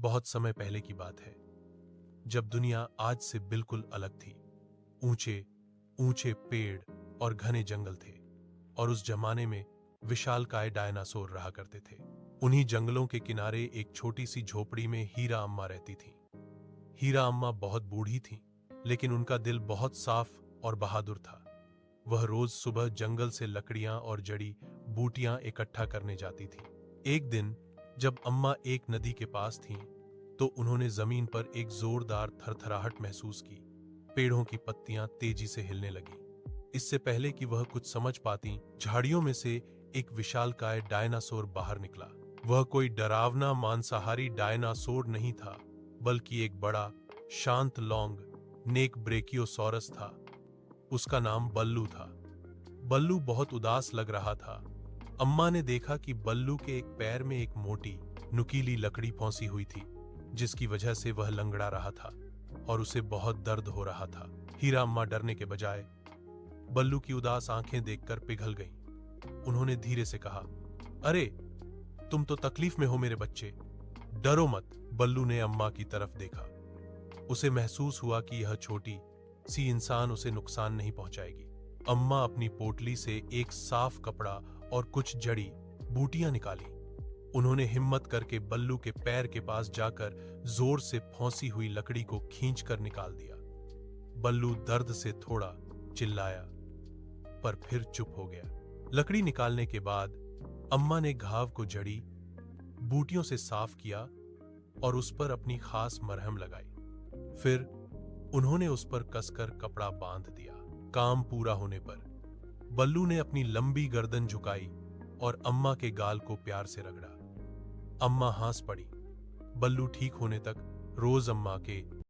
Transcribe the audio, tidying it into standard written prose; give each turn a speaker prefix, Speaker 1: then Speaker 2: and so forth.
Speaker 1: बहुत समय पहले की बात है, जब दुनिया आज से बिल्कुल अलग थी। ऊंचे ऊंचे पेड़ और घने जंगल थे, और उस जमाने में विशालकाय डायनासोर रहा करते थे। उन्हीं जंगलों के किनारे एक छोटी सी झोपड़ी में हीरा अम्मा रहती थीं। हीरा अम्मा बहुत बूढ़ी थीं, लेकिन उनका दिल बहुत साफ और बहादुर था। वह रोज सुबह जंगल से लकड़ियां और जड़ी बूटियां इकट्ठा करने जाती थीं। एक दिन जब अम्मा एक नदी के पास थीं, तो उन्होंने जमीन पर एक जोरदार थरथराहट महसूस की। पेड़ों की पत्तियां तेजी से हिलने लगीं। इससे पहले कि वह कुछ समझ पाती, झाड़ियों में से एक विशालकाय डायनासोर बाहर निकला। वह कोई डरावना मांसाहारी डायनासोर नहीं था, बल्कि एक बड़ा, शांत लॉन्ग नेक ब्रेकियोसॉरस था। उसका नाम बल्लू था। बल्लू बहुत उदास लग रहा था। अम्मा ने देखा कि बल्लू के एक पैर में एक मोटी, नुकीली लकड़ी फंसी हुई थी, जिसकी वजह से वह लंगड़ा रहा था और उसे बहुत दर्द हो रहा था। हीरा अम्मा डरने के बजाय बल्लू की उदास आंखें देखकर पिघल गईं। उन्होंने धीरे से कहा, अरे, तुम तो तकलीफ में हो मेरे बच्चे। डरो मत। बल्लू ने अम्मा की तरफ देखा। उसे महसूस हुआ कि यह छोटी सी इंसान उसे नुकसान नहीं पहुंचाएगी। अम्मा अपनी पोटली से एक साफ कपड़ा और कुछ जड़ी बूटियां निकाली। उन्होंने हिम्मत करके बल्लू के पैर के पास जाकर जोर से फंसी हुई लकड़ी को खींचकर निकाल दिया। बल्लू दर्द से थोड़ा चिल्लाया, पर फिर चुप हो गया। लकड़ी निकालने के बाद अम्मा ने घाव को जड़ी बूटियों से साफ किया और उस पर अपनी खास मरहम लगाई। फिर उन्होंने उस पर कसकर कपड़ा बांध दिया। काम पूरा होने पर बल्लू ने अपनी लंबी गर्दन झुकाई और अम्मा के गाल को प्यार से रगड़ा। अम्मा हंस पड़ी। बल्लू ठीक होने तक रोज अम्मा के